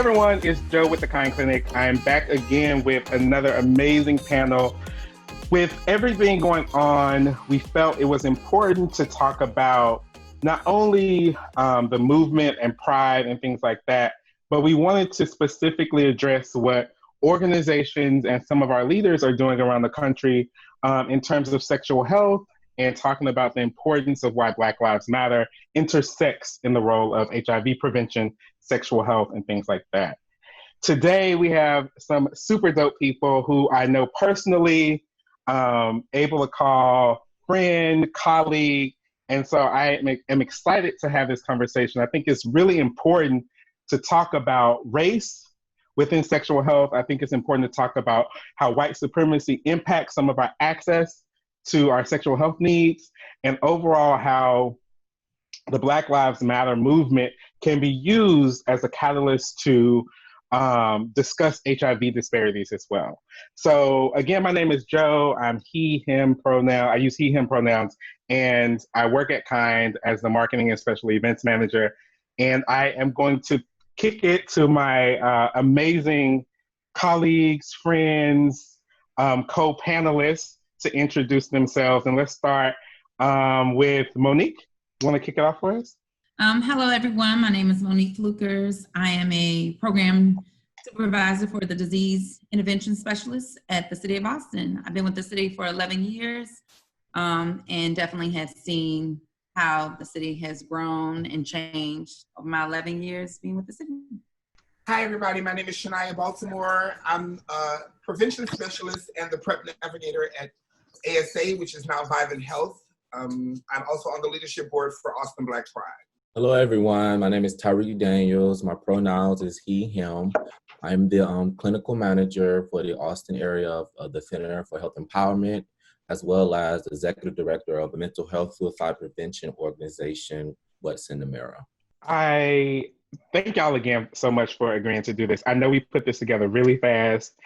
everyone, it's Joe with the Kind Clinic. I'm back again with another amazing panel. With everything going on, we felt it was important to talk about not only the movement and pride and things like that, but we wanted to specifically address what organizations and some of our leaders are doing around the country in terms of sexual health and talking about the importance of why Black Lives Matter intersects in the role of HIV prevention, sexual health, and things like that. Today, we have some super dope people who I know personally, able to call friend, colleague, and so I am excited to have this conversation. I think it's really important to talk about race within sexual health. I think it's important to talk about how white supremacy impacts some of our access to our sexual health needs, and overall how the Black Lives Matter movement can be used as a catalyst to discuss HIV disparities as well. So again, my name is Joe. I'm he, him pronoun. I use he, him pronouns, and I work at Kind as the marketing and special events manager. And I am going to kick it to my amazing colleagues, friends, co-panelists to introduce themselves. And let's start with Monique. You want to kick it off for us? Hello, everyone. My name is Monique Flukers. I am a program supervisor for the disease intervention specialist at the City of Austin. I've been with the city for 11 years and definitely have seen how the city has grown and changed over my 11 years being with the city. Hi, everybody. My name is Shania Baltimore. I'm a prevention specialist and the PrEP navigator at ASA, which is now Vivint Health. I'm also on the leadership board for Austin Black Pride. Hello, everyone. My name is Tyreek Daniels. My pronouns is he, him. I'm the clinical manager for the Austin area of the Center for Health Empowerment, as well as the executive director of the mental health suicide prevention organization, What's in the Mirror. I thank y'all again so much for agreeing to do this. I know we put this together really fast,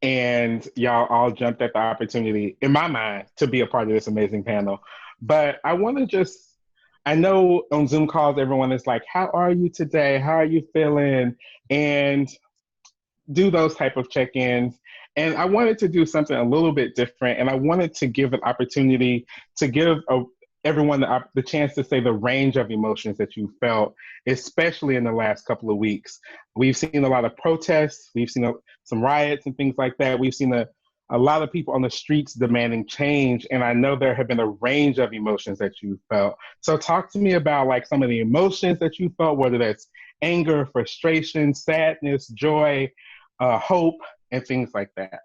and y'all all jumped at the opportunity, in my mind, to be a part of this amazing panel. But I want to I know on Zoom calls, everyone is like, how are you today? How are you feeling? And do those type of check-ins. And I wanted to do something a little bit different. And I wanted to give an opportunity to give everyone the chance to say the range of emotions that you felt, especially in the last couple of weeks. We've seen a lot of protests. We've seen some riots and things like that. We've seen a lot of people on the streets demanding change. And I know there have been a range of emotions that you felt. So talk to me about like some of the emotions that you felt, whether that's anger, frustration, sadness, joy, hope, and things like that.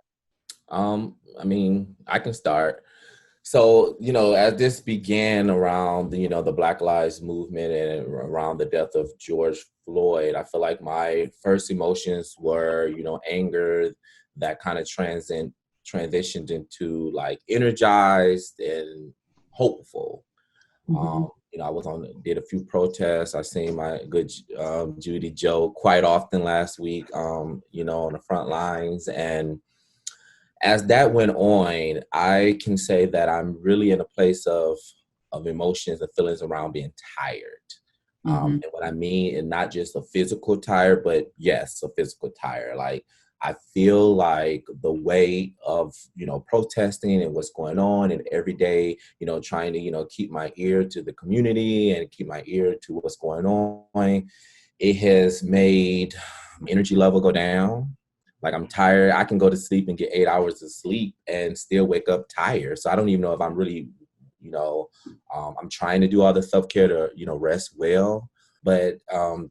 I can start. So, as this began around, the Black Lives Movement and around the death of George Floyd, I feel like my first emotions were, anger that kind of transitioned into like energized and hopeful. Mm-hmm. I did a few protests. I seen my good Judy Joe quite often last week, on the front lines. And as that went on, I can say that I'm really in a place of emotions and feelings around being tired. Mm-hmm. And what I mean, and not just a physical tired, but yes, a physical tired. Like, I feel like the weight of, protesting and what's going on and every day, trying to, keep my ear to the community and keep my ear to what's going on. It has made my energy level go down. Like, I'm tired. I can go to sleep and get 8 hours of sleep and still wake up tired. So I don't even know if I'm really, I'm trying to do all the self-care to, rest well. But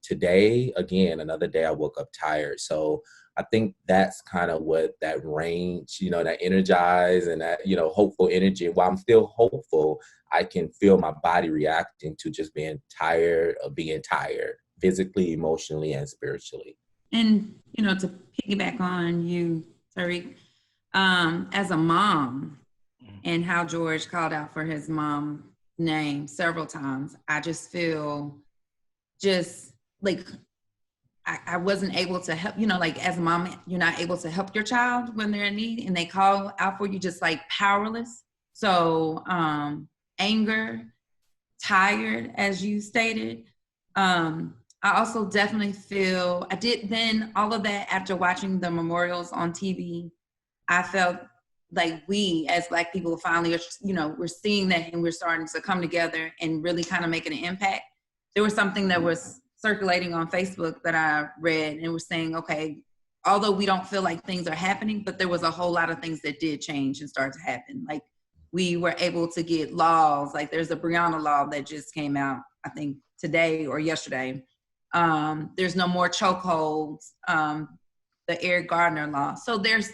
today, again, another day I woke up tired. So I think that's kind of what that range, that energize and that, hopeful energy. And while I'm still hopeful, I can feel my body reacting to just being tired of being tired, physically, emotionally, and spiritually. And, to piggyback on you, Tariq, as a mom and how George called out for his mom's name several times, I just feel like I wasn't able to help, like as a mom, you're not able to help your child when they're in need and they call out for you just like powerless. So anger, tired, as you stated. I also definitely feel, I did then all of that after watching the memorials on TV, I felt like we as Black people finally, you know, we're seeing that and we're starting to come together and really kind of making an impact. There was something that was circulating on Facebook that I read and was saying, okay, although we don't feel like things are happening, but there was a whole lot of things that did change and start to happen. Like we were able to get laws, like there's a Breonna law that just came out, I think today or yesterday. There's no more chokeholds, the Eric Gardner law. So there's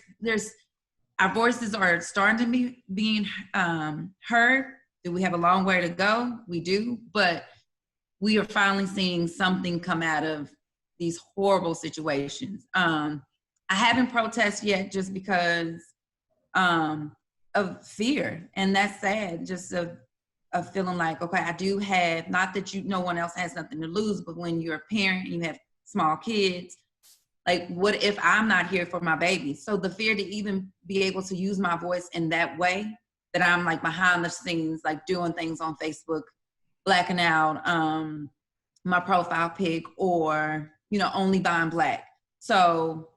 our voices are starting to be being heard. Do we have a long way to go? We do, but we are finally seeing something come out of these horrible situations. I haven't protested yet just because of fear, and that's sad. Just of feeling like, okay, I do have, not that no one else has nothing to lose, but when you're a parent and you have small kids, like what if I'm not here for my baby? So the fear to even be able to use my voice in that way, that I'm like behind the scenes, like doing things on Facebook, blacking out my profile pic, or, you know, only buying Black. So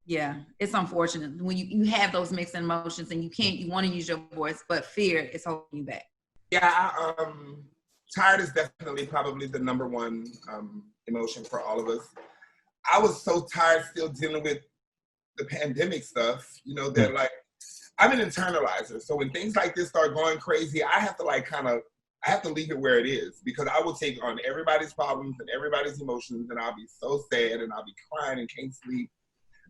yeah, it's unfortunate when you have those mixed emotions and you want to use your voice, but fear is holding you back. Yeah, tired is definitely probably the number one emotion for all of us. I was so tired still dealing with the pandemic stuff, you know, that like, I'm an internalizer. So when things like this start going crazy, I have to I have to leave it where it is, because I will take on everybody's problems and everybody's emotions, and I'll be so sad and I'll be crying and can't sleep.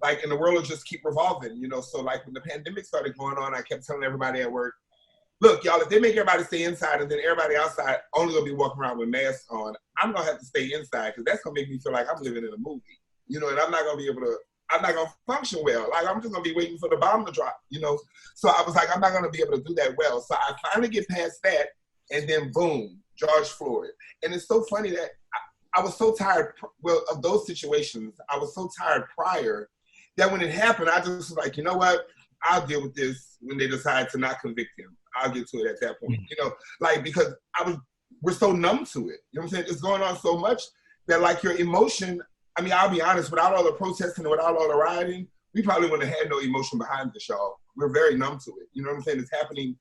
Like, and the world will just keep revolving, you know? So like when the pandemic started going on, I kept telling everybody at work, look, y'all, if they make everybody stay inside and then everybody outside only gonna be walking around with masks on, I'm gonna have to stay inside, because that's gonna make me feel like I'm living in a movie, you know, and I'm not gonna function well. Like, I'm just gonna be waiting for the bomb to drop, you know? So I was like, I'm not gonna be able to do that well. So I finally get past that, and then boom, George Floyd. And it's so funny that I was so tired, of those situations. I was so tired prior that when it happened, I just was like, you know what? I'll deal with this when they decide to not convict him. I'll get to it at that point, you know? Like, because we're so numb to it. You know what I'm saying? It's going on so much that like your emotion, I mean, I'll be honest, without all the protesting and without all the rioting, we probably wouldn't have had no emotion behind this, y'all. We're very numb to it. You know what I'm saying? It's happening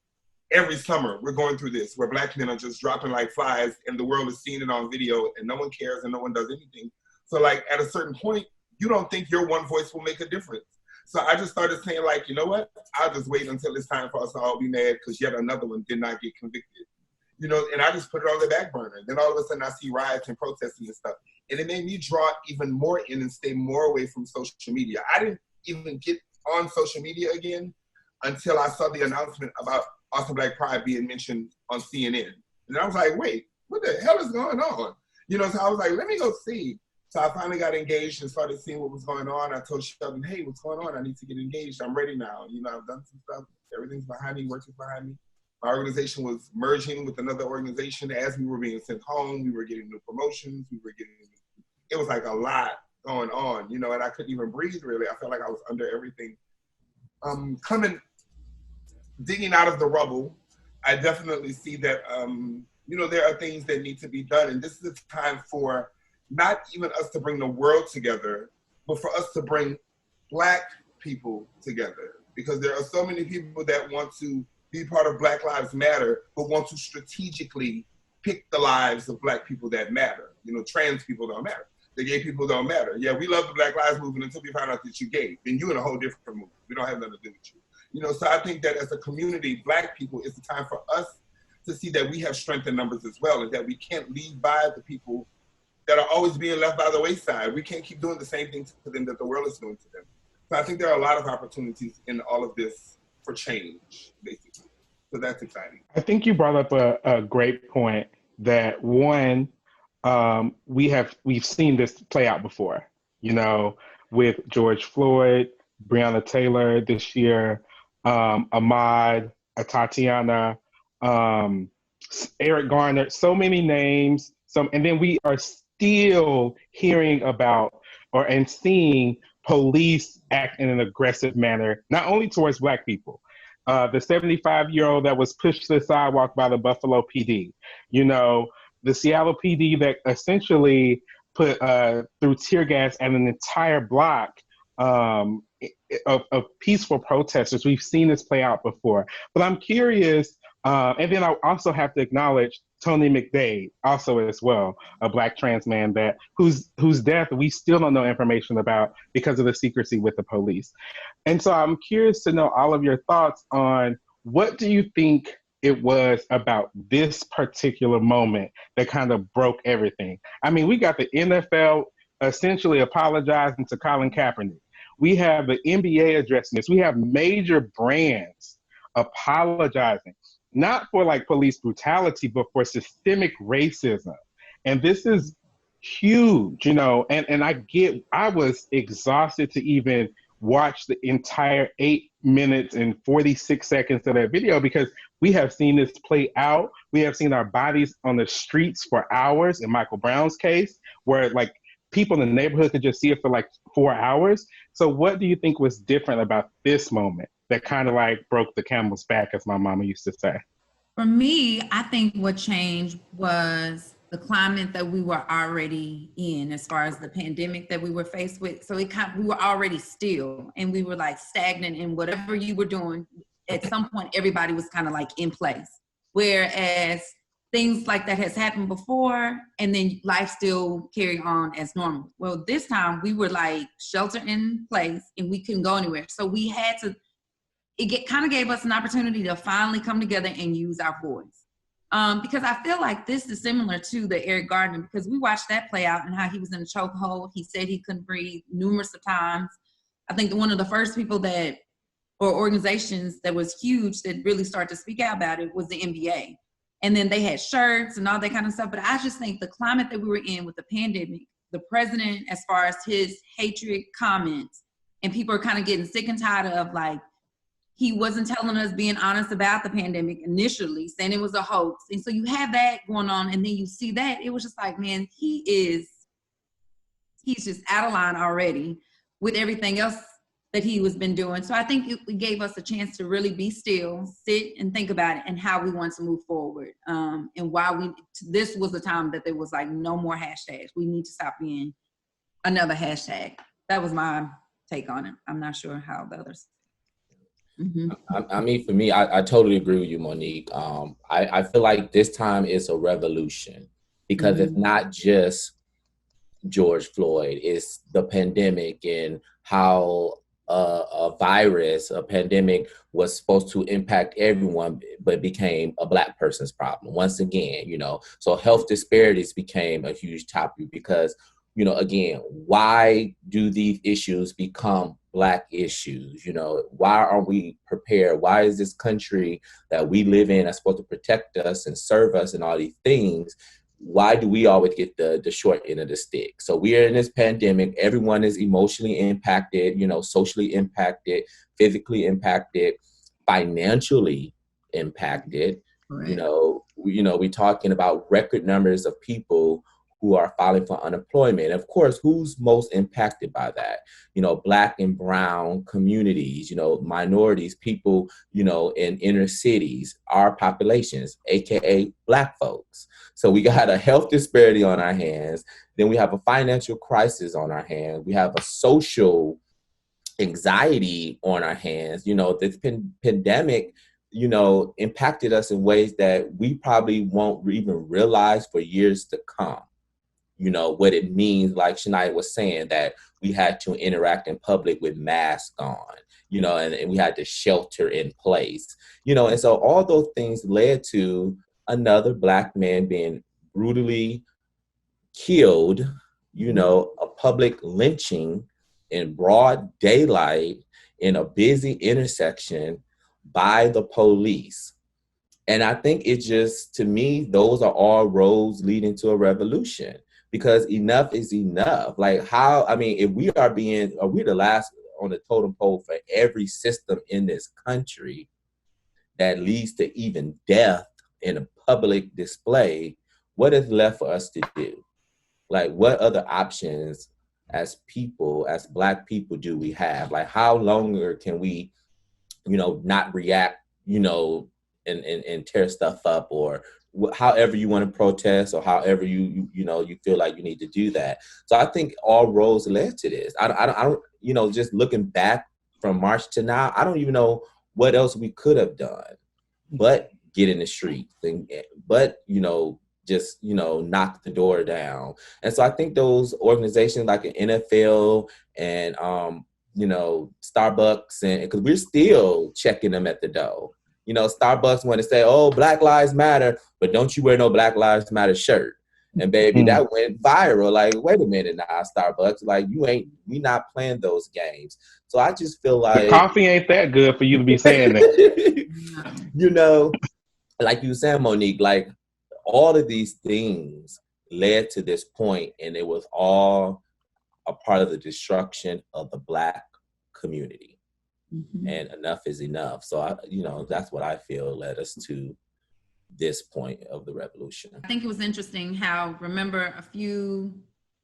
every summer. We're going through this, where Black men are just dropping like flies, and the world is seeing it on video, and no one cares and no one does anything. So like at a certain point, you don't think your one voice will make a difference. So I just started saying like, you know what? I'll just wait until it's time for us to all be mad because yet another one did not get convicted. You know, and I just put it on the back burner. Then all of a sudden I see riots and protesting and stuff. And it made me draw even more in and stay more away from social media. I didn't even get on social media again until I saw the announcement about Awesome Black Pride being mentioned on CNN. And I was like, wait, what the hell is going on? You know, so I was like, let me go see. So I finally got engaged and started seeing what was going on. I told Sheldon, hey, what's going on? I need to get engaged. I'm ready now. You know, I've done some stuff. Everything's behind me, work is behind me. My organization was merging with another organization. As we were being sent home, we were getting new promotions. It was like a lot going on, you know, and I couldn't even breathe really. I felt like I was under everything. Digging out of the rubble, I definitely see that, you know, there are things that need to be done. And this is a time for not even us to bring the world together, but for us to bring Black people together. Because there are so many people that want to be part of Black Lives Matter, but want to strategically pick the lives of Black people that matter. You know, trans people don't matter. The gay people don't matter. Yeah, we love the Black Lives Movement until we find out that you're gay. Then you're in a whole different movement. We don't have nothing to do with you. You know, so I think that as a community, Black people, it's the time for us to see that we have strength in numbers as well, and that we can't leave by the people that are always being left by the wayside. We can't keep doing the same thing to them that the world is doing to them. So I think there are a lot of opportunities in all of this for change, basically. So that's exciting. I think you brought up a great point that one, we've seen this play out before, you know, with George Floyd, Breonna Taylor this year, Ahmaud, Tatiana, Eric Garner, so many names. And then we are still hearing about and seeing police act in an aggressive manner, not only towards Black people. The 75-year-old that was pushed to the sidewalk by the Buffalo PD, you know, the Seattle PD that essentially put through tear gas at an entire block of peaceful protesters. We've seen this play out before. But I'm curious, and then I also have to acknowledge Tony McDade, also as well, a Black trans man that whose death we still don't know information about because of the secrecy with the police. And so I'm curious to know all of your thoughts on what do you think it was about this particular moment that kind of broke everything. I mean, we got the NFL essentially apologizing to Colin Kaepernick. We have the NBA addressing this. We have major brands apologizing, not for like police brutality, but for systemic racism. And this is huge, you know, and I was exhausted to even watch the entire 8 minutes and 46 seconds of that video because we have seen this play out. We have seen our bodies on the streets for hours in Michael Brown's case, where like people in the neighborhood could just see it for like 4 hours. So what do you think was different about this moment that kind of like broke the camel's back, as my mama used to say? For me, I think what changed was the climate that we were already in as far as the pandemic that we were faced with. So we were already still, and we were like stagnant in whatever you were doing. At some point, everybody was kind of like in place. Whereas things like that has happened before, and then life still carried on as normal. Well, this time we were like shelter in place and we couldn't go anywhere. So we had to, kind of gave us an opportunity to finally come together and use our voice. Because I feel like this is similar to the Eric Gardner, because we watched that play out and how he was in a chokehold. He said he couldn't breathe numerous of times. I think one of the first people that, or organizations that was huge that really started to speak out about it was the NBA. And then they had shirts and all that kind of stuff. But I just think the climate that we were in with the pandemic, the president, as far as his hatred comments, and people are kind of getting sick and tired of like, he wasn't telling us, being honest about the pandemic initially, saying it was a hoax. And so you have that going on, and then you see that, it was just like, man, he's just out of line already with everything else that he was been doing. So I think it gave us a chance to really be still, sit and think about it and how we want to move forward. And why this was the time that there was like no more hashtags. We need to stop being another hashtag. That was my take on it. I'm not sure how the others. Mm-hmm. I mean, for me, I totally agree with you, Monique. I feel like this time is a revolution because it's not just George Floyd, it's the pandemic and how a virus, a pandemic was supposed to impact everyone, but became a Black person's problem. Once again, you know, so health disparities became a huge topic because, you know, again, why do these issues become Black issues? You know, why aren't we prepared? Why is this country that we live in that's supposed to protect us and serve us and all these things, why do we always get the short end of the stick? So we are in this pandemic. Everyone is emotionally impacted, you know, socially impacted, physically impacted, financially impacted. Right. You know, we're talking about record numbers of people who are filing for unemployment. Of course, who's most impacted by that? You know, Black and brown communities, you know, minorities, people, you know, in inner cities, our populations, AKA Black folks. So we got a health disparity on our hands. Then we have a financial crisis on our hands. We have a social anxiety on our hands. You know, this pandemic, you know, impacted us in ways that we probably won't even realize for years to come. You know, what it means, like Shania was saying, that we had to interact in public with masks on, you know, and we had to shelter in place, you know, and so all those things led to another Black man being brutally killed, you know, a public lynching in broad daylight in a busy intersection by the police. And I think it just, to me, those are all roads leading to a revolution. Because enough is enough. Like if we are the last on the totem pole for every system in this country that leads to even death in a public display, what is left for us to do? Like, what other options as people, as Black people, do we have? Like, how longer can we, you know, not react, you know, and tear stuff up or however you want to protest or however you feel like you need to do that. So I think all roads led to this. I don't, just looking back from March to now, I don't even know what else we could have done, but get in the street, but just knock the door down. And so I think those organizations like an NFL and Starbucks, and because we're still checking them at the door. Starbucks want to say, "Oh, Black Lives Matter," but don't you wear no Black Lives Matter shirt. And baby, that went viral. Like, wait a minute now, Starbucks. Like, we not playing those games. So I just feel like the coffee ain't that good for you to be saying that. Like you said, Monique, like all of these things led to this point, and it was all a part of the destruction of the Black community. Mm-hmm. And enough is enough. So that's what I feel led us to this point of the revolution. I think it was interesting how, remember a few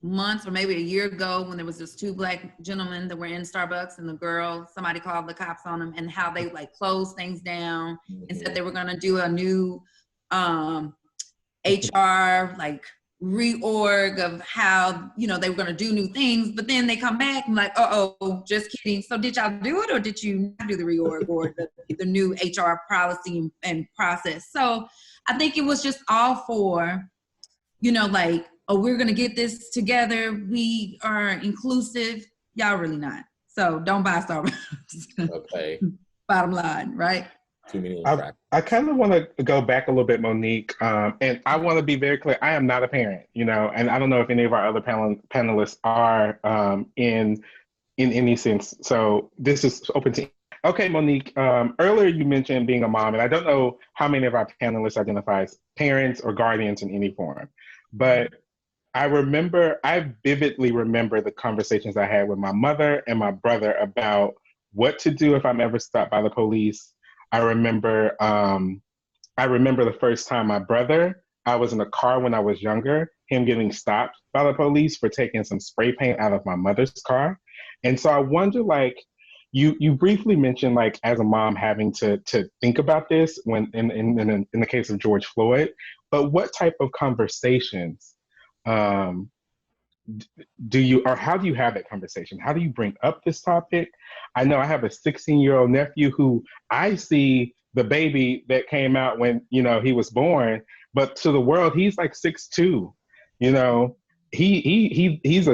months or maybe a year ago when there was just 2 Black gentlemen that were in Starbucks, and the girl, somebody called the cops on them, and how they like closed things down and said they were going to do a new HR like reorg of how they were going to do new things, but then they come back and like, oh, just kidding. So did y'all do it, or did you not do the reorg or the new HR policy and process? So I think it was just all for like, oh, we're going to get this together, we are inclusive. Y'all really not. So don't buy Starbucks. Okay. Bottom line, right? I kind of want to go back a little bit, Monique, and I want to be very clear. I am not a parent, and I don't know if any of our other panelists are in any sense. So this is open to. Okay, Monique. Earlier you mentioned being a mom, and I don't know how many of our panelists identify as parents or guardians in any form, but I vividly remember the conversations I had with my mother and my brother about what to do if I'm ever stopped by the police. I remember the first time my brother, I was in a car when I was younger, him getting stopped by the police for taking some spray paint out of my mother's car. And so I wonder, like, you briefly mentioned, like, as a mom having to think about this when in the case of George Floyd, but what type of conversations do you, or how do you have that conversation? How do you bring up this topic? I know I have a 16-year-old nephew who I see the baby that came out when, he was born, but to the world, he's like 6'2", he's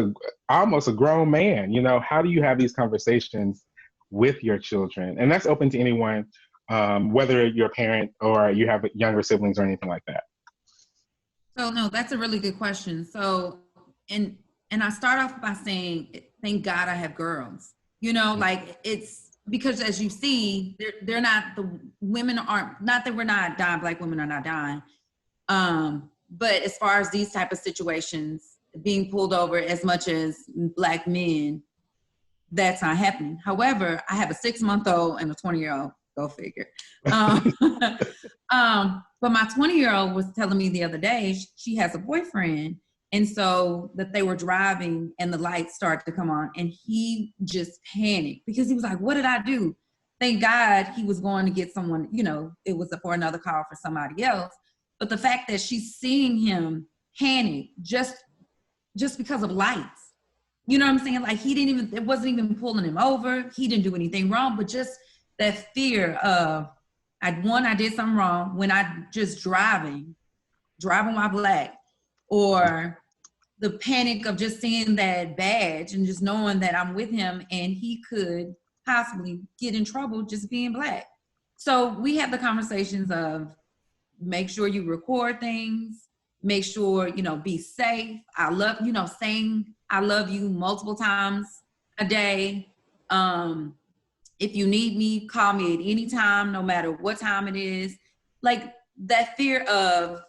almost a grown man. How do you have these conversations with your children? And that's open to anyone, whether you're a parent or you have younger siblings or anything like that. So no, that's a really good question. So, and I start off by saying, thank God I have girls. Like, it's because, as you see, they're not, the women aren't, not that we're not dying, Black women are not dying. But as far as these type of situations, being pulled over as much as Black men, that's not happening. However, I have a 6-month-old and a 20-year-old, go figure. But my 20-year-old was telling me the other day, she has a boyfriend. And so that they were driving and the lights started to come on, and he just panicked because he was like, what did I do? Thank God he was going to get someone, it was for another call for somebody else. But the fact that she's seeing him panic just because of lights, you know what I'm saying? Like, it wasn't even pulling him over. He didn't do anything wrong, but just that fear of, I did something wrong when I just driving while Black, or the panic of just seeing that badge and just knowing that I'm with him and he could possibly get in trouble just being Black. So we have the conversations of make sure you record things, make sure, be safe. I love, saying I love you multiple times a day. If you need me, call me at any time, no matter what time it is. Like, that fear of,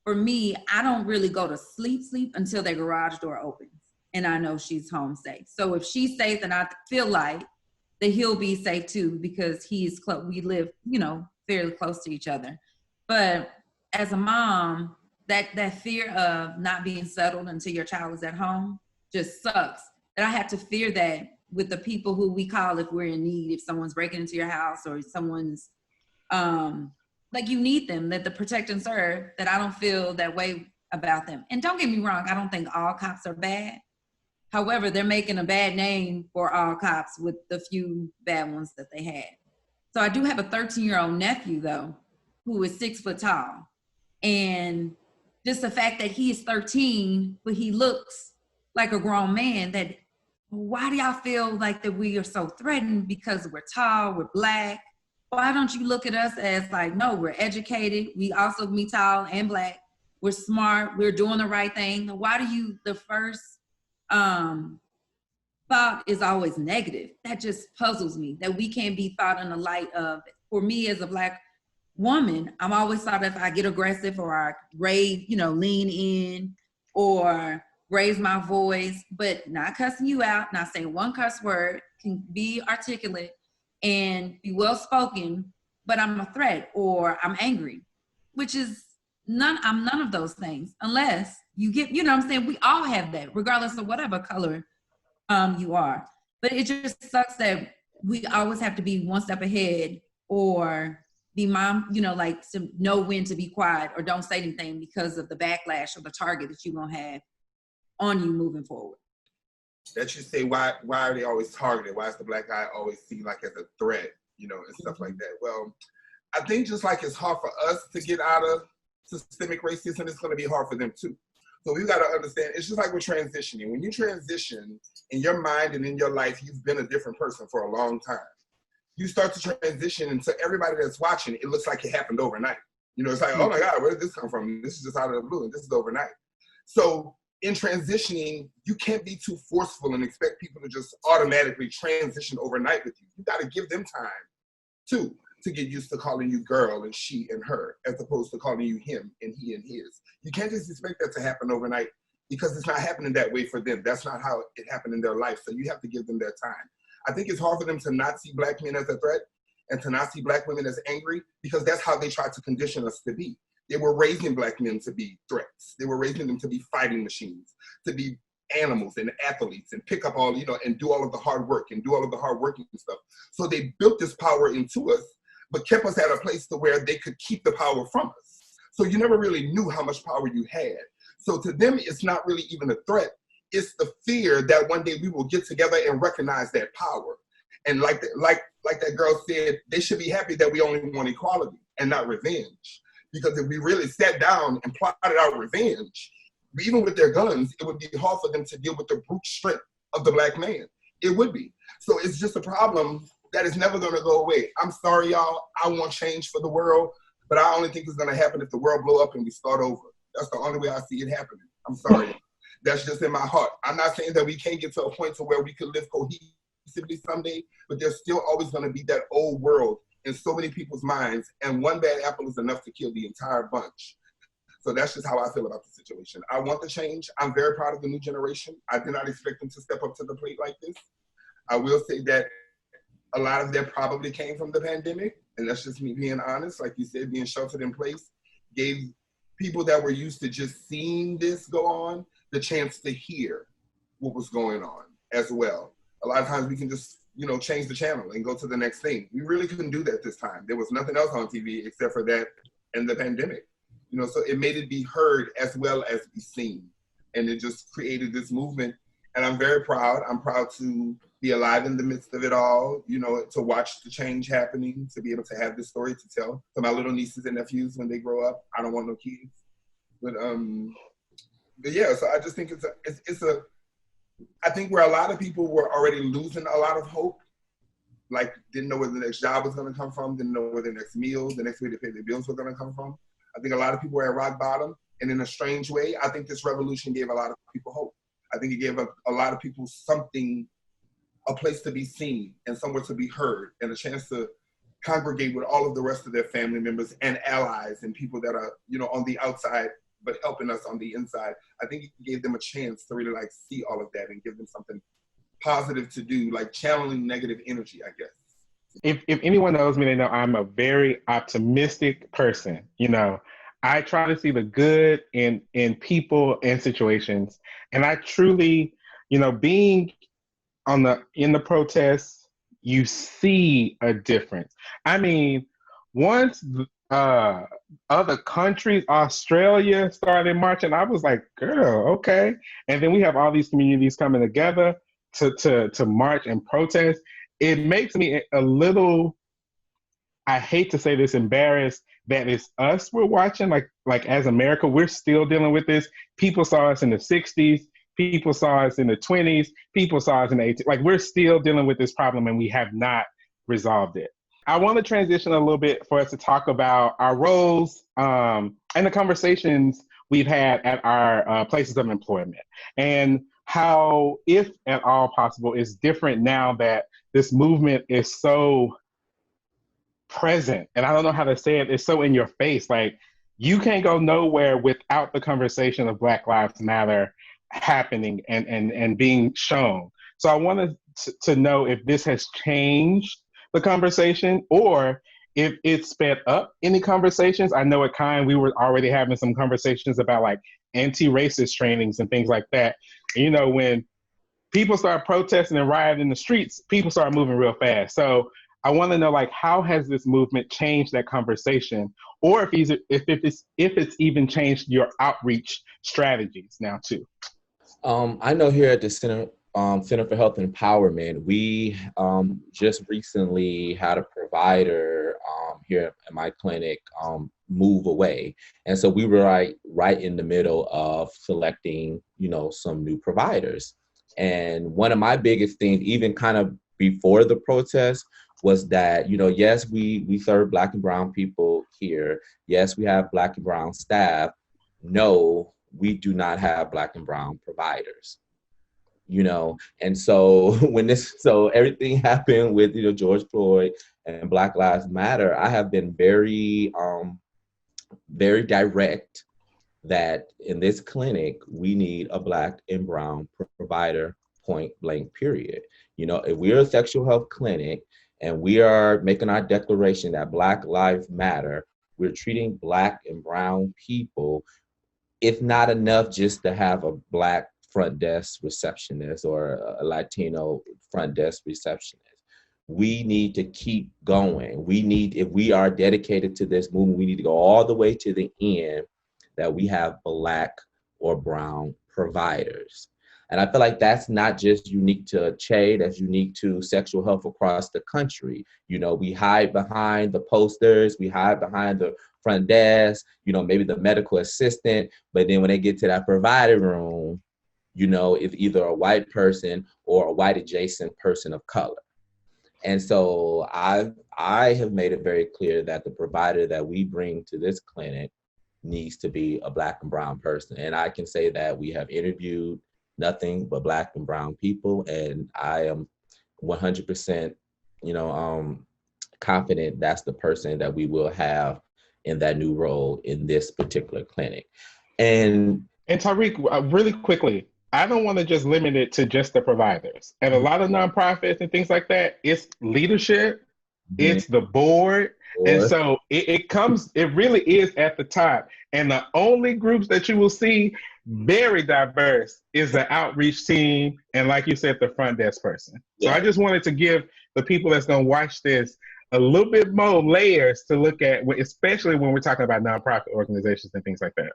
for me, I don't really go to sleep until their garage door opens and I know she's home safe. So if she's safe, then I feel like that he'll be safe too, because he's close. We live, fairly close to each other. But as a mom, that fear of not being settled until your child is at home just sucks. And I have to fear that with the people who we call if we're in need, if someone's breaking into your house or someone's, like you need them, that the protect and serve, that I don't feel that way about them. And don't get me wrong, I don't think all cops are bad. However, they're making a bad name for all cops with the few bad ones that they had. So I do have a 13-year-old nephew, though, who is 6 foot tall. And just the fact that he is 13, but he looks like a grown man, that why do y'all feel like that we are so threatened because we're tall, we're Black? Why don't you look at us as like, no, we're educated. We also be tall and Black. We're smart. We're doing the right thing. Why do you, the first thought is always negative? That just puzzles me, that we can't be thought in the light of, for me as a Black woman, I'm always thought if I get aggressive or I rave, lean in or raise my voice, but not cussing you out, not saying one cuss word, can be articulate and be well-spoken, but I'm a threat or I'm angry, which is I'm none of those things unless you get, what I'm saying? We all have that, regardless of whatever color you are. But it just sucks that we always have to be one step ahead or be like to know when to be quiet or don't say anything because of the backlash or the target that you're gonna have on you moving forward. That you say, why are they always targeted? Why is the Black guy always seen like as a threat, and stuff like that? Well, I think just like it's hard for us to get out of systemic racism, it's gonna be hard for them too. So we gotta understand, it's just like we're transitioning. When you transition in your mind and in your life, you've been a different person for a long time. You start to transition, and to everybody that's watching, it looks like it happened overnight. It's like, oh my God, where did this come from? This is just out of the blue, and this is overnight. So in transitioning, you can't be too forceful and expect people to just automatically transition overnight with you. You got to give them time too to get used to calling you girl and she and her, as opposed to calling you him and he and his. You can't just expect that to happen overnight because it's not happening that way for them. That's not how it happened in their life. So you have to give them their time. I think it's hard for them to not see Black men as a threat and to not see Black women as angry, because that's how they try to condition us to be. They were raising Black men to be threats. They were raising them to be fighting machines, to be animals and athletes and pick up all, and do all of the hard work and do all of the hard working stuff. So they built this power into us, but kept us at a place to where they could keep the power from us. So you never really knew how much power you had. So to them, it's not really even a threat. It's the fear that one day we will get together and recognize that power. And like that girl said, they should be happy that we only want equality and not revenge. Because if we really sat down and plotted out revenge, even with their guns, it would be hard for them to deal with the brute strength of the Black man. It would be. So it's just a problem that is never gonna go away. I'm sorry, y'all. I want change for the world, but I only think it's gonna happen if the world blow up and we start over. That's the only way I see it happening. I'm sorry. That's just in my heart. I'm not saying that we can't get to a point to where we could live cohesively someday, but there's still always gonna be that old world in so many people's minds, and one bad apple is enough to kill the entire bunch. So that's just how I feel about the situation. I want the change. I'm very proud of the new generation. I did not expect them to step up to the plate like this. I will say that a lot of that probably came from the pandemic, and that's just me being honest. Like you said, being sheltered in place gave people that were used to just seeing this go on the chance to hear what was going on as well. A lot of times we can just, change the channel and go to the next thing. We really couldn't do that this time. There was nothing else on TV except for that and the pandemic. So it made it be heard as well as be seen. And it just created this movement. And I'm very proud. I'm proud to be alive in the midst of it all, to watch the change happening, to be able to have this story to tell to my little nieces and nephews when they grow up. I don't want no kids. But yeah, so I just think I think where a lot of people were already losing a lot of hope, like didn't know where the next job was going to come from, didn't know where the next meal, the next way to pay their bills were going to come from. I think a lot of people were at rock bottom. And in a strange way, I think this revolution gave a lot of people hope. I think it gave a lot of people a place to be seen and somewhere to be heard and a chance to congregate with all of the rest of their family members and allies and people that are, on the outside, but helping us on the inside. I think it gave them a chance to really see all of that and give them something positive to do, like channeling negative energy, I guess. If anyone knows me, they know I'm a very optimistic person. I try to see the good in people and situations. And I truly, being in the protests, you see a difference. I mean, once uh other countries, Australia started marching. I was like, girl, okay. And then we have all these communities coming together to march and protest. It makes me a little, I hate to say this, embarrassed that it's us we're watching. Like as America, we're still dealing with this. People saw us in the 60s, people saw us in the 20s, people saw us in the 80s. Like we're still dealing with this problem and we have not resolved it. I want to transition a little bit for us to talk about our roles and the conversations we've had at our places of employment, and how, if at all possible, is different now that this movement is so present. And I don't know how to say it. It's so in your face. Like you can't go nowhere without the conversation of Black Lives Matter happening and being shown. So I wanted to know if this has changed the conversation or if it sped up any conversations. I know at Kind we were already having some conversations about like anti-racist trainings and things like that. And, you know, when people start protesting and rioting in the streets, people start moving real fast. So I want to know, like, how has this movement changed that conversation, or if it's even changed your outreach strategies now too. I know here at the Center for Health Empowerment, we just recently had a provider here at my clinic move away, and so we were right in the middle of selecting, you know, some new providers. And one of my biggest things, even kind of before the protest, was that, you know, yes, we serve Black and brown people here. Yes, we have Black and brown staff. No, we do not have Black and brown providers. You know, and so so everything happened with, you know, George Floyd and Black Lives Matter, I have been very direct that in this clinic, we need a Black and brown provider, point blank, period. You know, if we're a sexual health clinic and we are making our declaration that Black Lives Matter, we're treating Black and brown people. It's not enough just to have a Black front desk receptionist or a Latino front desk receptionist. We need to keep going. If we are dedicated to this movement, we need to go all the way to the end, that we have Black or brown providers. And I feel like that's not just unique to CHE, that's unique to sexual health across the country. You know, we hide behind the posters, we hide behind the front desk, you know, maybe the medical assistant, but then when they get to that provider room, you know, it's either a white person or a white adjacent person of color. And so I have made it very clear that the provider that we bring to this clinic needs to be a Black and brown person. And I can say that we have interviewed nothing but Black and brown people, and I am 100%, you know, confident that's the person that we will have in that new role in this particular clinic. And Tyreek, really quickly, I don't want to just limit it to just the providers. And a lot of nonprofits and things like that, it's leadership, it's the board. And so it really is at the top. And the only groups that you will see very diverse is the outreach team. And like you said, the front desk person. So I just wanted to give the people that's going to watch this a little bit more layers to look at, especially when we're talking about nonprofit organizations and things like that.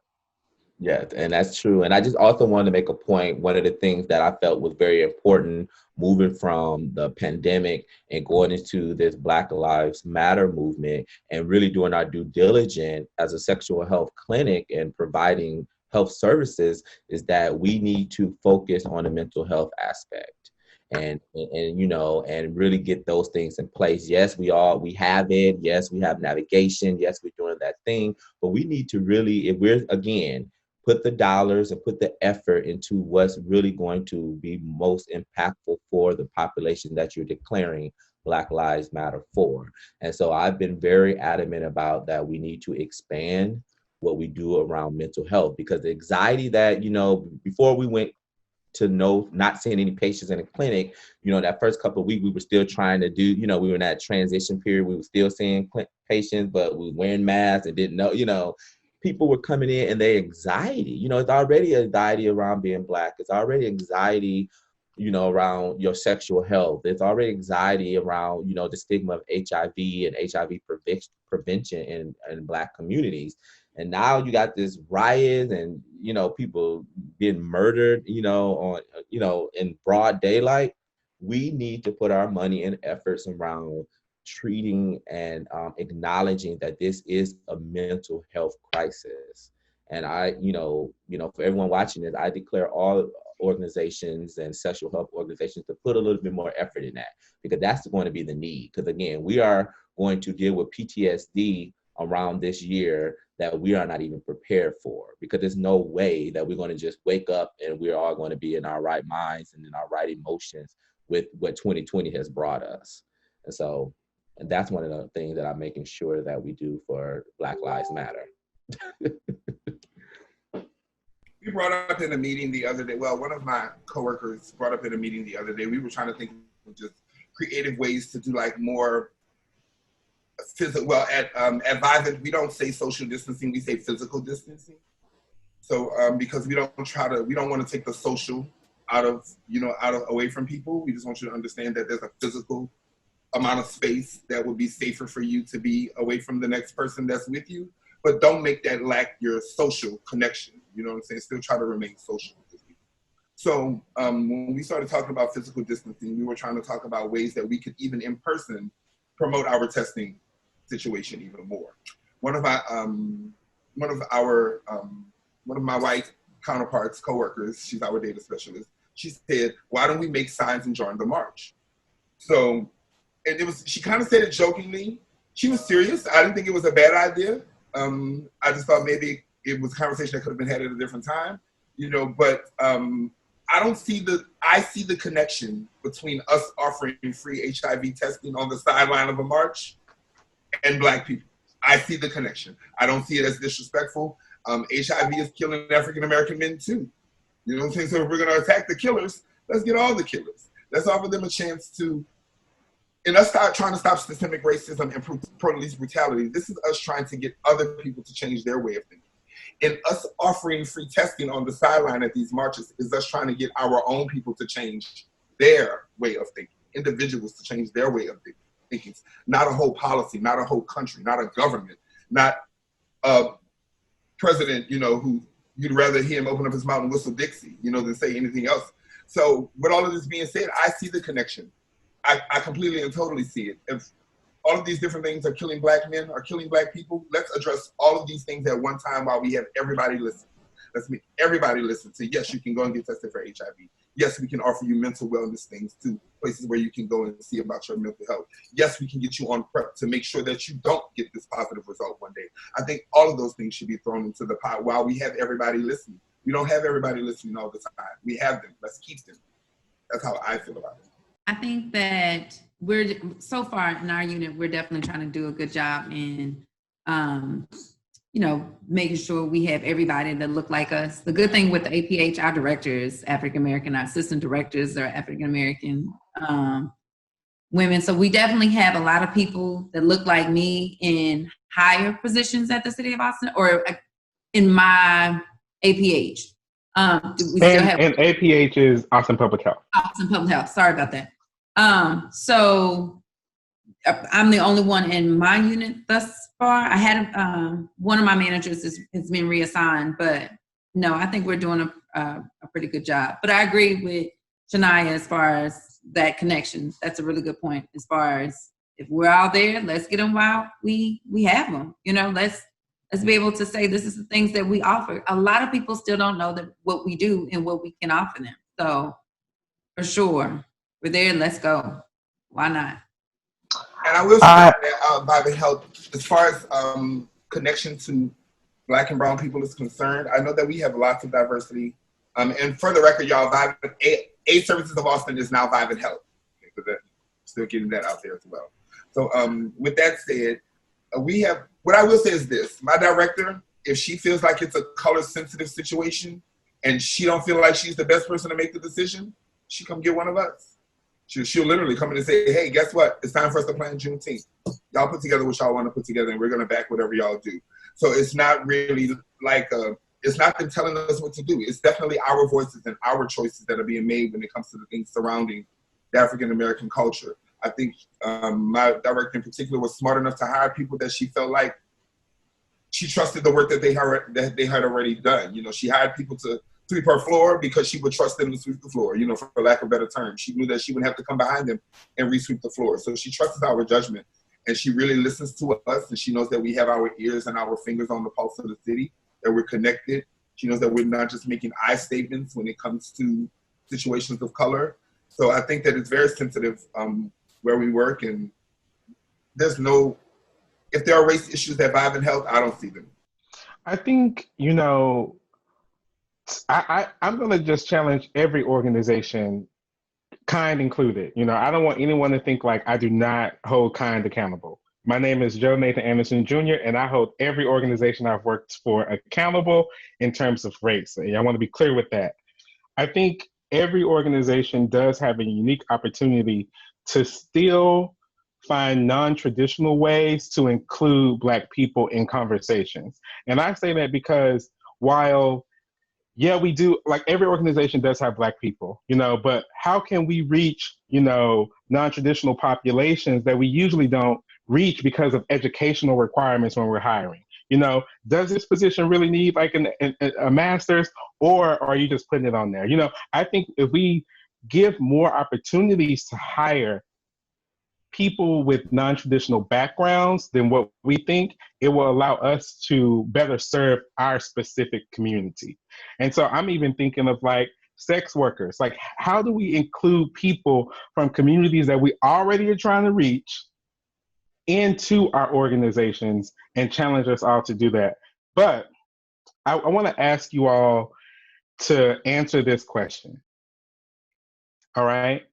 Yeah, and that's true. And I just also wanted to make a point. One of the things that I felt was very important moving from the pandemic and going into this Black Lives Matter movement and really doing our due diligence as a sexual health clinic and providing health services is that we need to focus on the mental health aspect. And you know, and really get those things in place. Yes, we have it. Yes, we have navigation. Yes, we're doing that thing. But we need to really, if we're, again, put the dollars and put the effort into what's really going to be most impactful for the population that you're declaring Black Lives Matter for. And so I've been very adamant about that. We need to expand what we do around mental health, because the anxiety that, you know, before we went to not seeing any patients in the clinic, you know, that first couple of weeks, we were still trying to do, you know, we were in that transition period. We were still seeing patients, but we were wearing masks and didn't know, you know, people were coming in and their anxiety, you know, it's already anxiety around being Black. It's already anxiety, around your sexual health. There's already anxiety around, the stigma of HIV and HIV prevention in Black communities. And now you got this riot and, people being murdered, in broad daylight. We need to put our money and efforts around treating and acknowledging that this is a mental health crisis. And I, for everyone watching this, I declare all organizations and sexual health organizations to put a little bit more effort in that, because that's going to be the need. Because again, we are going to deal with PTSD around this year that we are not even prepared for, because there's no way that we're going to just wake up and we're all going to be in our right minds and in our right emotions with what 2020 has brought us. And that's one of the things that I'm making sure that we do for Black Lives Matter. We brought up in a meeting the other day, well, one of my coworkers brought up in a meeting the other day, we were trying to think of just creative ways to do like more physical, well, at Vivint, we don't say social distancing, we say physical distancing. So because we don't want to take the social away from people. We just want you to understand that there's a physical amount of space that would be safer for you to be away from the next person that's with you, but don't make that lack your social connection. You know what I'm saying? Still try to remain social with people. So when we started talking about physical distancing, we were trying to talk about ways that we could even in person promote our testing situation even more. One of my white counterparts, coworkers, she's our data specialist, she said, why don't we make signs and join the march? So, and she kind of said it jokingly. She was serious. I didn't think it was a bad idea. I just thought maybe it was a conversation that could have been had at a different time, but I see the connection between us offering free HIV testing on the sideline of a march and Black people. I see the connection. I don't see it as disrespectful. HIV is killing African-American men too. You know what I'm saying? So if we're gonna attack the killers, let's get all the killers. Let's offer them a chance to, and us start trying to stop systemic racism and police brutality. This is us trying to get other people to change their way of thinking. And us offering free testing on the sideline at these marches is us trying to get our own people to change their way of thinking, individuals to change their way of thinking. Not a whole policy, not a whole country, not a government, not a president, who you'd rather hear him open up his mouth and whistle Dixie, than say anything else. So with all of this being said, I see the connection. I completely and totally see it. If all of these different things are killing Black men, are killing Black people, let's address all of these things at one time while we have everybody listen. Let's make everybody listen to, yes, you can go and get tested for HIV. Yes, we can offer you mental wellness things too, places where you can go and see about your mental health. Yes, we can get you on PrEP to make sure that you don't get this positive result one day. I think all of those things should be thrown into the pot while we have everybody listening. We don't have everybody listening all the time. We have them. Let's keep them. That's how I feel about it. I think that so far in our unit, we're definitely trying to do a good job in, making sure we have everybody that look like us. The good thing with the APH, our directors, African-American, our assistant directors are African-American women. So we definitely have a lot of people that look like me in higher positions at the city of Austin or in my APH. And APH is Austin Public Health. Austin Public Health. Sorry about that. So I'm the only one in my unit thus far. I had one of my managers has been reassigned, but no, I think we're doing a pretty good job. But I agree with Shania as far as that connection. That's a really good point. As far as if we're out there, let's get them while we have them. Let's be able to say this is the things that we offer. A lot of people still don't know that what we do and what we can offer them. So for sure, we're there. Let's go. Why not? And I will say that Vivint Health, as far as connection to Black and brown people is concerned, I know that we have lots of diversity. And for the record, y'all, Vivint AIDS Services of Austin is now Vivint Health. Okay, still getting that out there as well. So with that said, what I will say is this, my director, if she feels like it's a color sensitive situation and she don't feel like she's the best person to make the decision, she come get one of us. She'll literally come in and say, hey, guess what? It's time for us to plan Juneteenth. Y'all put together what y'all want to put together and we're going to back whatever y'all do. So it's not really like It's not them telling us what to do. It's definitely our voices and our choices that are being made when it comes to the things surrounding the African American culture. I think my director in particular was smart enough to hire people that she felt like she trusted the work that they had already done. You know, she hired people to sweep her floor because she would trust them to sweep the floor, you know, for lack of a better term. She knew that she wouldn't have to come behind them and re-sweep the floor. So she trusts our judgment, and she really listens to us, and she knows that we have our ears and our fingers on the pulse of the city, that we're connected. She knows that we're not just making I statements when it comes to situations of color. So I think that it's very sensitive where we work, and there's no, if there are race issues that vibe in health, I don't see them. I think, you know, I'm going to just challenge every organization, Kind included. You know, I don't want anyone to think like I do not hold Kind accountable. My name is Joe Nathan Anderson Jr., and I hold every organization I've worked for accountable in terms of race. And I want to be clear with that. I think every organization does have a unique opportunity to still find non-traditional ways to include Black people in conversations. And I say that because while, yeah, we do, like every organization does have Black people, you know, but how can we reach, you know, non-traditional populations that we usually don't reach because of educational requirements when we're hiring? You know, does this position really need like a master's, or are you just putting it on there? You know, I think if we give more opportunities to hire people with non-traditional backgrounds than what we think, it will allow us to better serve our specific community. And so I'm even thinking of like sex workers. Like, how do we include people from communities that we already are trying to reach into our organizations and challenge us all to do that? But I want to ask you all to answer this question. All right.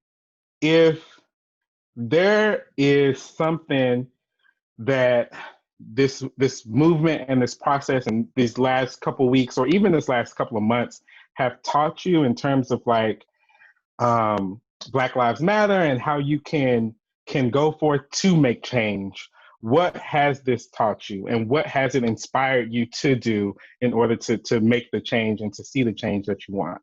If there is something that this movement and this process and these last couple of weeks, or even this last couple of months, have taught you in terms of like Black Lives Matter and how you can go forth to make change, what has this taught you, and what has it inspired you to do in order to make the change and to see the change that you want?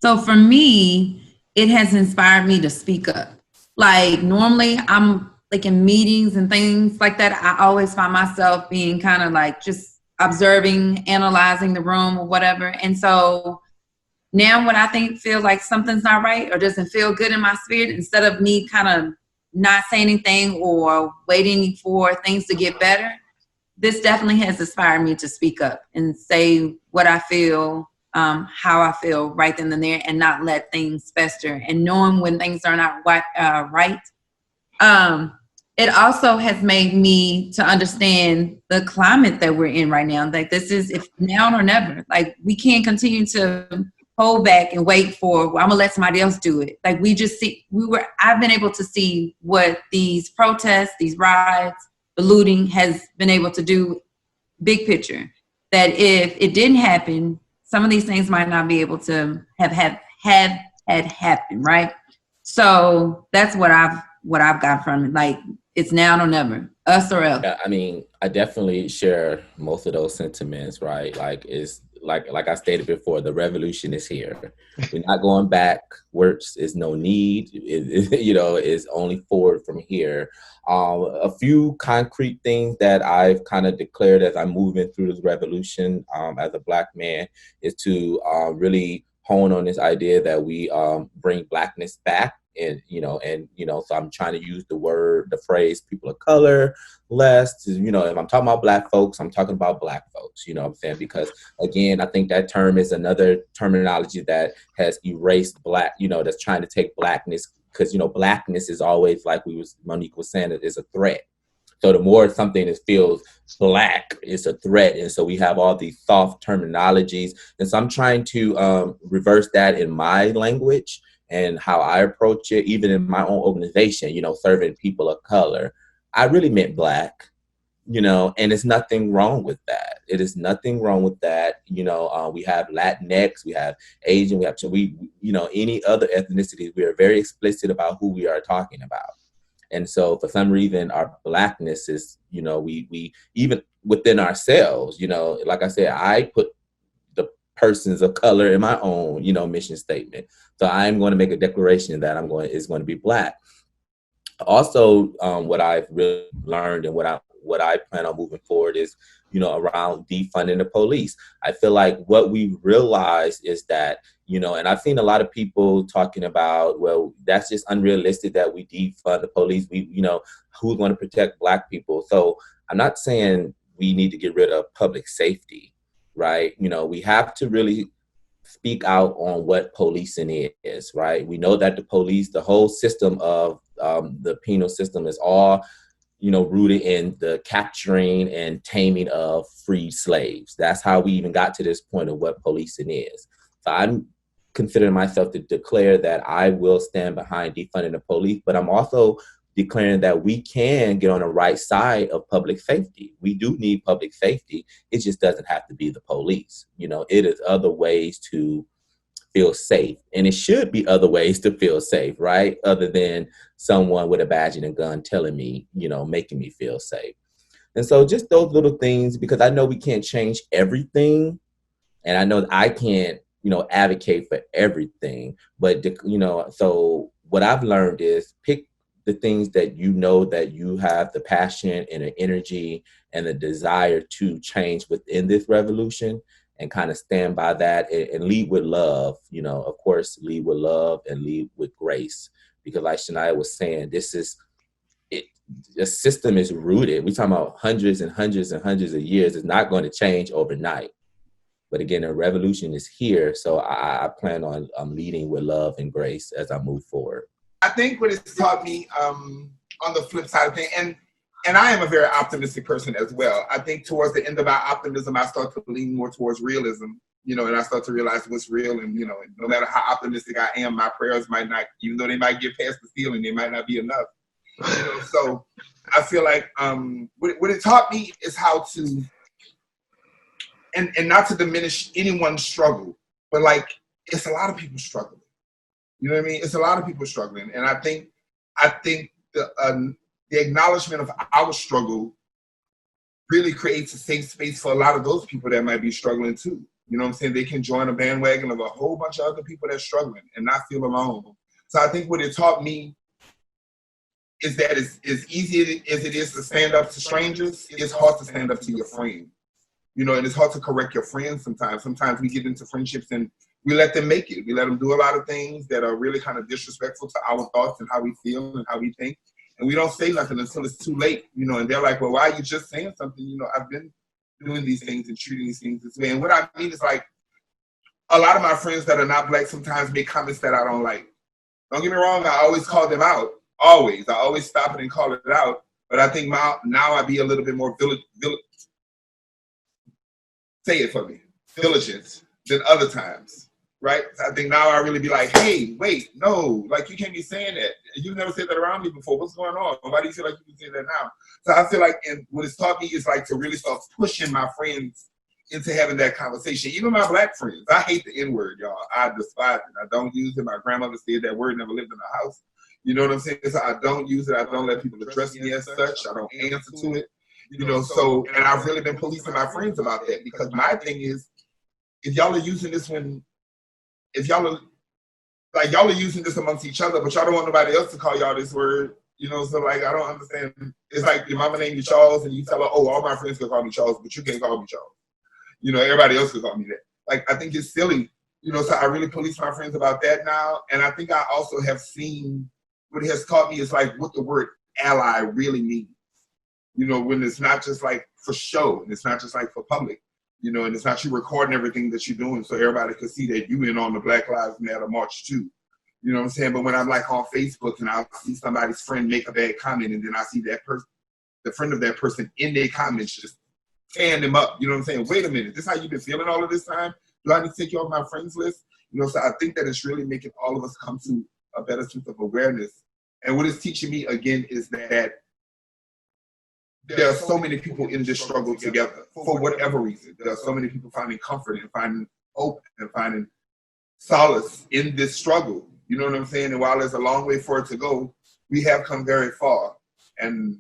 So for me, it has inspired me to speak up. Like normally I'm like in meetings and things like that, I always find myself being kind of like just observing, analyzing the room or whatever. And so now when I feel like something's not right or doesn't feel good in my spirit, instead of me kind of not saying anything or waiting for things to get better, this definitely has inspired me to speak up and say what I feel, how I feel right then and there, and not let things fester, and knowing when things are not right. It also has made me to understand the climate that we're in right now. Like this is if now or never. Like we can't continue to hold back and wait for, well, I'm gonna let somebody else do it. Like I've been able to see what these protests, these riots, the looting has been able to do, big picture. That if it didn't happen, some of these things might not be able to have happened, right? So that's what I've got from it. Like it's now or never, us or else. Yeah, I mean, I definitely share most of those sentiments, right? Like it's like I stated before, the revolution is here. We're not going backwards. There's no need. It's only forward from here. A few concrete things that I've kind of declared as I'm moving through this revolution as a Black man is to really hone on this idea that we bring Blackness back. And so I'm trying to use the phrase people of color less. If I'm talking about Black folks, I'm talking about Black folks, you know what I'm saying? Because again, I think that term is another terminology that has erased Black, that's trying to take Blackness, because, Blackness is always, like Monique was saying, it is a threat. So the more something feels Black, it's a threat. And so we have all these soft terminologies. And so I'm trying to reverse that in my language and how I approach it, even in my own organization, serving people of color. I really meant Black, and there's nothing wrong with that. It is nothing wrong with that. We have Latinx, we have Asian, any other ethnicities. We are very explicit about who we are talking about. And so for some reason, our Blackness is, we even within ourselves, like I said, I put persons of color in my own, mission statement. So I'm going to make a declaration that is going to be Black. Also, what I've really learned and what I plan on moving forward is, around defunding the police. I feel like what we realize is that, and I've seen a lot of people talking about, well, that's just unrealistic that we defund the police. Who's going to protect Black people? So I'm not saying we need to get rid of public safety, right? We have to really speak out on what policing is, right? We know that the police, the whole system of the penal system is all, rooted in the capturing and taming of freed slaves. That's how we even got to this point of what policing is. So I'm considering myself to declare that I will stand behind defunding the police, but I'm also declaring that we can get on the right side of public safety. We do need public safety. It just doesn't have to be the police. It is other ways to feel safe. And it should be other ways to feel safe, right? Other than someone with a badge and a gun telling me, making me feel safe. And so just those little things, because I know we can't change everything. And I know that I can't, advocate for everything. But, so what I've learned is pick the things that that you have the passion and the energy and the desire to change within this revolution, and kind of stand by that and lead with love. Of course, lead with love and lead with grace. Because like Shania was saying, the system is rooted. We're talking about hundreds and hundreds and hundreds of years. It's not going to change overnight. But again, a revolution is here. So I plan on leading with love and grace as I move forward. I think what it's taught me on the flip side of things, and I am a very optimistic person as well. I think towards the end of my optimism, I start to lean more towards realism, and I start to realize what's real. And, no matter how optimistic I am, my prayers might not, even though they might get past the ceiling, they might not be enough. So I feel like what it taught me is how to, and not to diminish anyone's struggle, but like, it's a lot of people struggling. You know what I mean? It's a lot of people struggling. And I think the acknowledgement of our struggle really creates a safe space for a lot of those people that might be struggling too. You know what I'm saying? They can join a bandwagon of a whole bunch of other people that's struggling and not feel alone. So I think what it taught me is that as easy as it is to stand up to strangers, it's hard to stand up to your friends. And it's hard to correct your friends sometimes. Sometimes we get into friendships and we let them make it. We let them do a lot of things that are really kind of disrespectful to our thoughts and how we feel and how we think. And we don't say nothing until it's too late, and they're like, well, why are you just saying something? I've been doing these things and treating these things this way. And what I mean is, like, a lot of my friends that are not Black sometimes make comments that I don't like. Don't get me wrong, I always call them out. Always. I always stop it and call it out. But I think now I be a little bit more say it for me, diligent than other times. Right? I think now I really be like, hey, wait, no, like, you can't be saying that. You've never said that around me before. What's going on? Why do you feel like you can say that now? So I feel like, and what it's taught me is like to really start pushing my friends into having that conversation. Even my Black friends. I hate the N-word, y'all. I despise it. I don't use it. My grandmother said that word, never lived in a house. You know what I'm saying? So I don't use it. I don't let people address me as such. I don't answer to it. So, and I've really been policing my friends about that, because my thing is, if y'all are using this if y'all are using this amongst each other, but y'all don't want nobody else to call y'all this word, so like, I don't understand. It's like your mama named you Charles and you tell her, oh, all my friends can call me Charles, but you can't call me Charles. Everybody else can call me that. Like, I think it's silly, so I really police my friends about that now. And I think I also have seen what it has taught me is like what the word ally really means. When it's not just like for show, and it's not just like for public. And it's not you recording everything that you're doing so everybody can see that you in on the Black Lives Matter March too. You know what I'm saying? But when I'm like on Facebook and I'll see somebody's friend make a bad comment, and then I see that person, the friend of that person in their comments just tearing them up. You know what I'm saying? Wait a minute, this is how you've been feeling all of this time? Do I need to take you off my friends list? So I think that it's really making all of us come to a better sense of awareness. And what it's teaching me again is that there are so many people in this struggle together for whatever reason. There are so many people finding comfort and finding hope and finding solace in this struggle. You know what I'm saying? And while there's a long way for it to go, we have come very far. And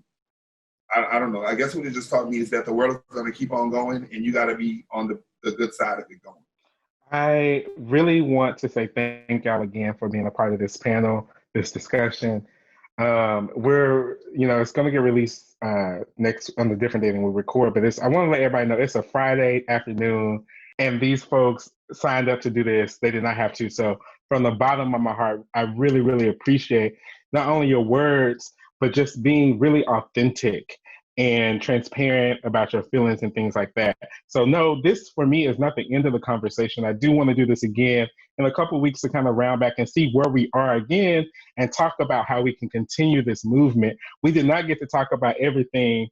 I don't know. I guess what it just taught me is that the world is going to keep on going, and you got to be on the good side of it going. I really want to say thank y'all again for being a part of this panel, this discussion. It's going to get released next on a different day than we record, but I want to let everybody know it's a Friday afternoon, and these folks signed up to do this. They did not have to. So from the bottom of my heart, I really, really appreciate not only your words, but just being really authentic and transparent about your feelings and things like that. So no, this for me is not the end of the conversation. I do want to do this again in a couple of weeks to kind of round back and see where we are again and talk about how we can continue this movement. We did not get to talk about everything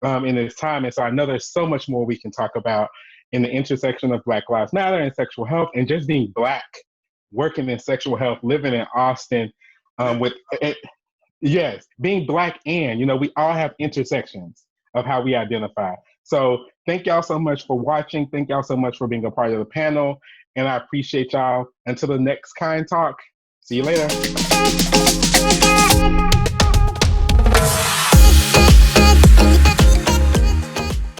in this time. And so I know there's so much more we can talk about in the intersection of Black Lives Matter and sexual health and just being Black, working in sexual health, living in Austin with it. Yes, being Black and, we all have intersections of how we identify. So thank y'all so much for watching. Thank y'all so much for being a part of the panel. And I appreciate y'all. Until the next Kind Talk, see you later.